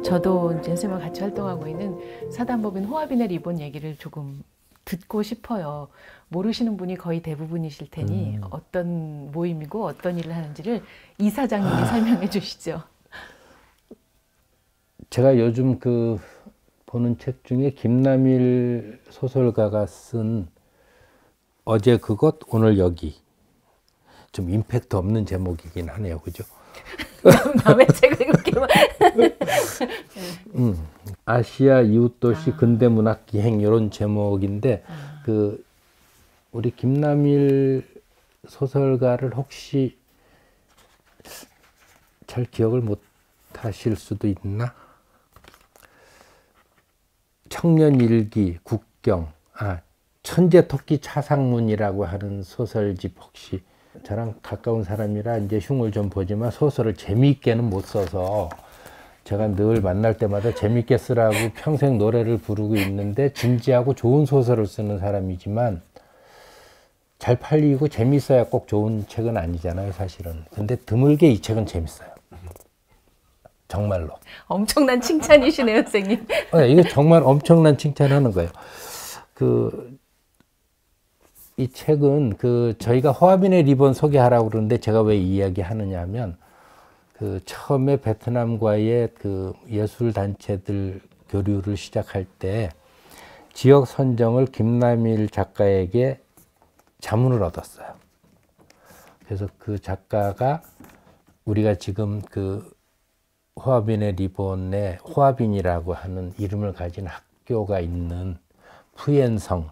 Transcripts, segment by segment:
저도 이제 선생님과 같이 활동하고 있는 사단법인 호합인의 리본 얘기를 조금 듣고 싶어요. 모르시는 분이 거의 대부분이실 테니 어떤 모임이고 어떤 일을 하는지를 이사장님이 설명해 주시죠. 제가 요즘 보는 책 중에 김남일 소설가가 쓴 어제 그것 오늘 여기, 좀 임팩트 없는 제목이긴 하네요, 그죠? 남의 책을 그렇게 아시아 이웃도시 근대문학 기행 이런 제목인데 우리 김남일 소설가를 혹시 잘 기억을 못 하실 수도 있나? 청년일기, 국경, 천재토끼 차상문이라고 하는 소설집 혹시 저랑 가까운 사람이라 이제 흉을 좀 보지만 소설을 재미있게는 못 써서 제가 늘 만날 때마다 재미있게 쓰라고 평생 노래를 부르고 있는데 진지하고 좋은 소설을 쓰는 사람이지만 잘 팔리고 재밌어야 꼭 좋은 책은 아니잖아요, 사실은. 근데 드물게 이 책은 재밌어요. 정말로. 엄청난 칭찬이시네요, 선생님. 이게 정말 엄청난 칭찬하는 거예요. 이 책은 저희가 호합인의 리본 소개하라고 그러는데 제가 왜 이 이야기 하느냐 하면 처음에 베트남과의 예술단체들 교류를 시작할 때 지역 선정을 김남일 작가에게 자문을 얻었어요. 그래서 그 작가가 우리가 지금 호합인의 리본에 호합인이라고 하는 이름을 가진 학교가 있는 푸옌성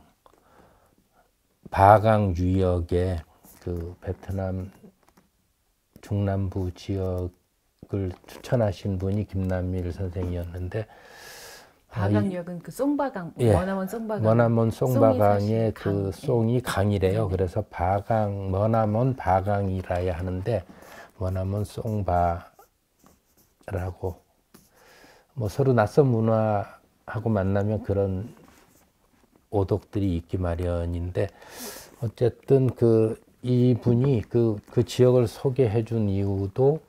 바강 유역의 베트남 중남부 지역을 추천하신 분이 김남일 선생이었는데 바강역은 송바강, 예, 머나먼 송바강. 머나먼 송바강의 송이 예. 강이래요. 그래서 바강, 머나먼 바강이라야 하는데 머나먼 송바라고 서로 낯선 문화하고 만나면 그런 오독들이 있기 마련인데 어쨌든 이분이 그 지역을 소개해 준 이유도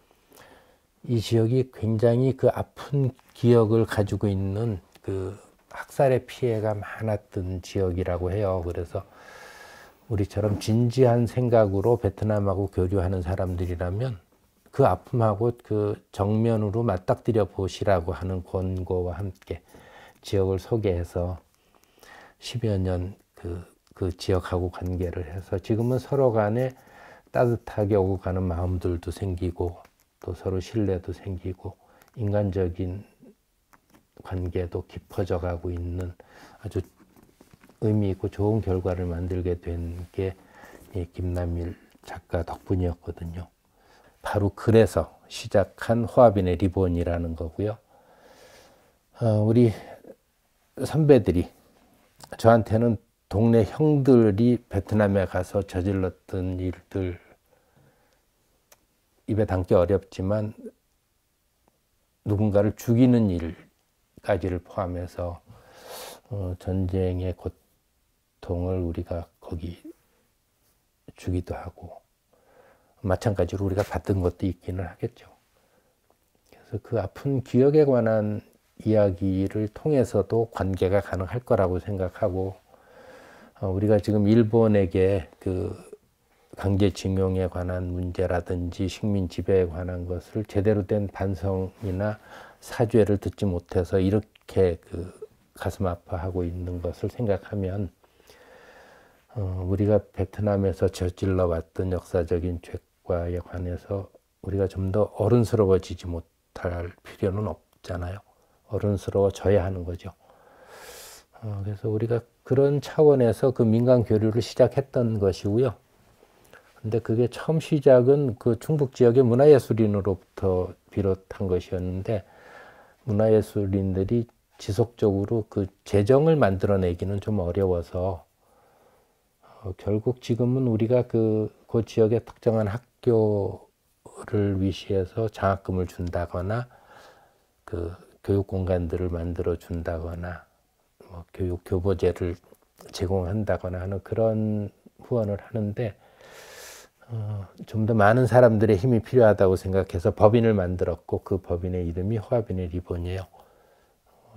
이 지역이 굉장히 아픈 기억을 가지고 있는 학살의 피해가 많았던 지역이라고 해요. 그래서 우리처럼 진지한 생각으로 베트남하고 교류하는 사람들이라면 그 아픔하고 정면으로 맞닥뜨려 보시라고 하는 권고와 함께 지역을 소개해서 10여 년 그 지역하고 관계를 해서 지금은 서로 간에 따뜻하게 오고 가는 마음들도 생기고 또 서로 신뢰도 생기고 인간적인 관계도 깊어져 가고 있는 아주 의미 있고 좋은 결과를 만들게 된 게 김남일 작가 덕분이었거든요. 바로 그래서 시작한 호합인의 리본이라는 거고요. 우리 선배들이 저한테는 동네 형들이 베트남에 가서 저질렀던 일들 입에 담기 어렵지만 누군가를 죽이는 일까지를 포함해서 전쟁의 고통을 우리가 거기 주기도 하고 마찬가지로 우리가 받은 것도 있기는 하겠죠. 그래서 그 아픈 기억에 관한 이야기를 통해서도 관계가 가능할 거라고 생각하고 우리가 지금 일본에게 강제징용에 관한 문제라든지 식민 지배에 관한 것을 제대로 된 반성이나 사죄를 듣지 못해서 이렇게 가슴 아파하고 있는 것을 생각하면 우리가 베트남에서 저질러 왔던 역사적인 죄과에 관해서 우리가 좀 더 어른스러워지지 못할 필요는 없잖아요. 어른스러워져야 하는 거죠. 그래서 우리가 그런 차원에서 민간 교류를 시작했던 것이고요. 근데 그게 처음 시작은 충북 지역의 문화예술인으로부터 비롯한 것이었는데 문화예술인들이 지속적으로 재정을 만들어내기는 좀 어려워서 결국 지금은 우리가 그 지역의 특정한 학교를 위시해서 장학금을 준다거나 교육 공간들을 만들어 준다거나 교육 교보제를 제공한다거나 하는 그런 후원을 하는데 좀 더 많은 사람들의 힘이 필요하다고 생각해서 법인을 만들었고 그 법인의 이름이 호아빈의 리본이에요.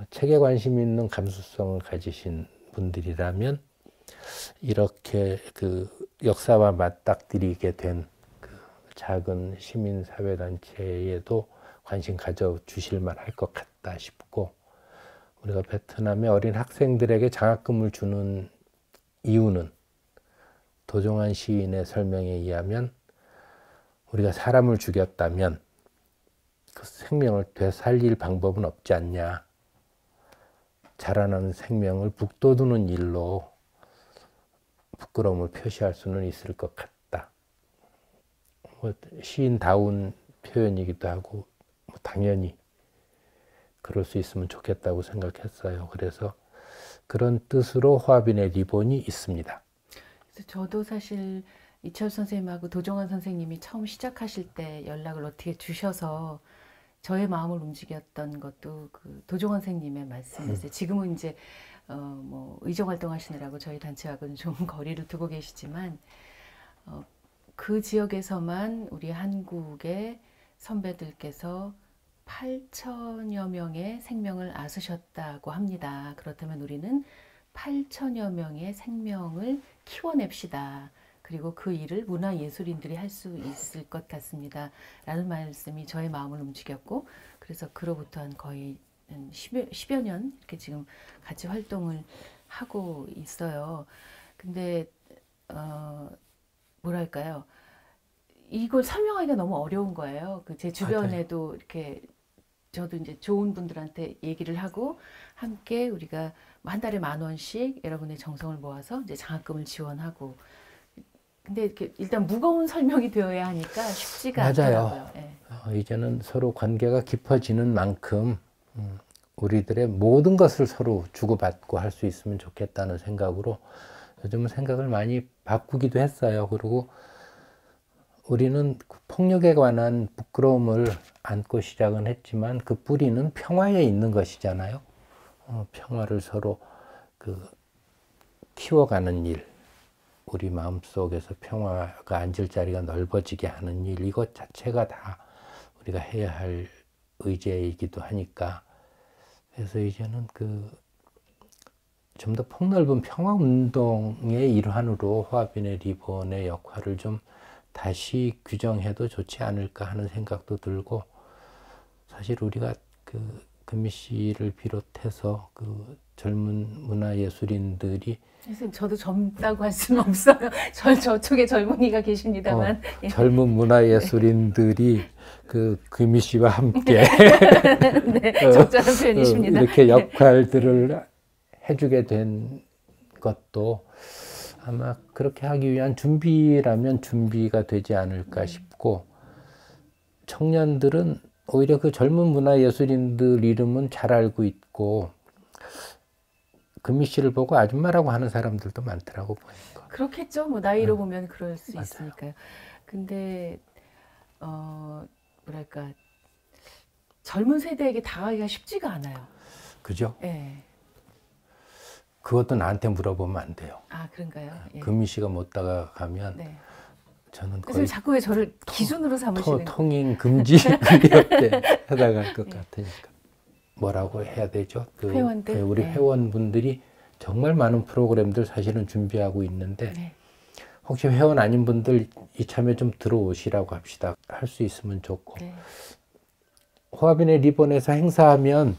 책에 관심 있는 감수성을 가지신 분들이라면 이렇게 그 역사와 맞닥뜨리게 된 그 작은 시민사회단체에도 관심 가져주실 만할 것 같다 싶고, 우리가 베트남의 어린 학생들에게 장학금을 주는 이유는 도종환 시인의 설명에 의하면 우리가 사람을 죽였다면 그 생명을 되살릴 방법은 없지 않냐. 자라나는 생명을 북돋우는 일로 부끄러움을 표시할 수는 있을 것 같다. 뭐 시인다운 표현이기도 하고 당연히 그럴 수 있으면 좋겠다고 생각했어요. 그래서 그런 뜻으로 호아빈의 리본이 있습니다. 그래서 저도 사실 이철 선생님하고 도종환 선생님이 처음 시작하실 때 연락을 어떻게 주셔서 저의 마음을 움직였던 것도 그 도종환 선생님의 말씀이었어요. 지금은 이제 뭐 의정 활동하시느라고 저희 단체하고는 좀 거리를 두고 계시지만 그 지역에서만 우리 한국의 선배들께서 8천여 명의 생명을 앗으셨다고 합니다. 그렇다면 우리는 8천여 명의 생명을 키워냅시다. 그리고 그 일을 문화예술인들이 할 수 있을 것 같습니다. 라는 말씀이 저의 마음을 움직였고, 그래서 그로부터 한 거의 10여 년 이렇게 지금 같이 활동을 하고 있어요. 근데 뭐랄까요? 이걸 설명하기가 너무 어려운 거예요. 그 제 주변에도 이렇게 저도 이제 좋은 분들한테 얘기를 하고 함께 우리가 한 달에 10,000원씩 여러분의 정성을 모아서 이제 장학금을 지원하고. 근데 이렇게 일단 무거운 설명이 되어야 하니까 쉽지가 않더라고요. 네. 이제는 서로 관계가 깊어지는 만큼 우리들의 모든 것을 서로 주고받고 할 수 있으면 좋겠다는 생각으로 요즘은 생각을 많이 바꾸기도 했어요. 그리고 우리는 폭력에 관한 부끄러움을 안고 시작은 했지만 그 뿌리는 평화에 있는 것이잖아요. 평화를 서로 키워가는 일, 우리 마음속에서 평화가 앉을 자리가 넓어지게 하는 일, 이것 자체가 다 우리가 해야 할 의제이기도 하니까, 그래서 이제는 좀 더 폭넓은 평화운동의 일환으로 호아빈의 리본의 역할을 좀 다시 규정해도 좋지 않을까 하는 생각도 들고, 사실 우리가 금미 씨를 비롯해서 젊은 문화예술인들이, 선생님 저도 젊다고 할 수는 없어요. 저쪽에 젊은이가 계십니다만. 젊은 문화예술인들이 금미 씨와 함께 네, 적절한 표현이십니다. 이렇게 역할들을 해주게 된 것도 아마 그렇게 하기 위한 준비라면 준비가 되지 않을까 싶고, 청년들은 오히려 그 젊은 문화예술인들 이름은 잘 알고 있고 금미 씨를 보고 아줌마라고 하는 사람들도 많더라고 보니까. 그렇겠죠. 뭐 나이로 보면 그럴 수 맞아요. 있으니까요. 근데 뭐랄까, 젊은 세대에게 다가가기가 쉽지가 않아요. 그죠? 네. 그것도 나한테 물어보면 안 돼요. 아, 그런가요? 예. 금미 씨가 못 다가가면 네. 저는 그래서 거의 자꾸 왜 저를 기준으로 삼으시는 통행 금지 구역에 해당할 것 같으니까. 뭐라고 해야 되죠? 회원들? 우리 네. 회원분들이 정말 많은 프로그램들 사실은 준비하고 있는데, 네. 혹시 회원 아닌 분들 이참에 좀 들어오시라고 합시다. 할 수 있으면 좋고. 네. 호아빈의 리본에서 행사하면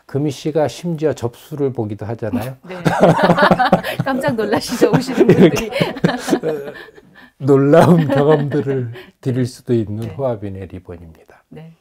금미 씨가 심지어 접수를 보기도 하잖아요. 네. 깜짝 놀라시죠, 오시는 분들이. 놀라운 경험들을 드릴 수도 있는 네. 호아빈의 리본입니다. 네.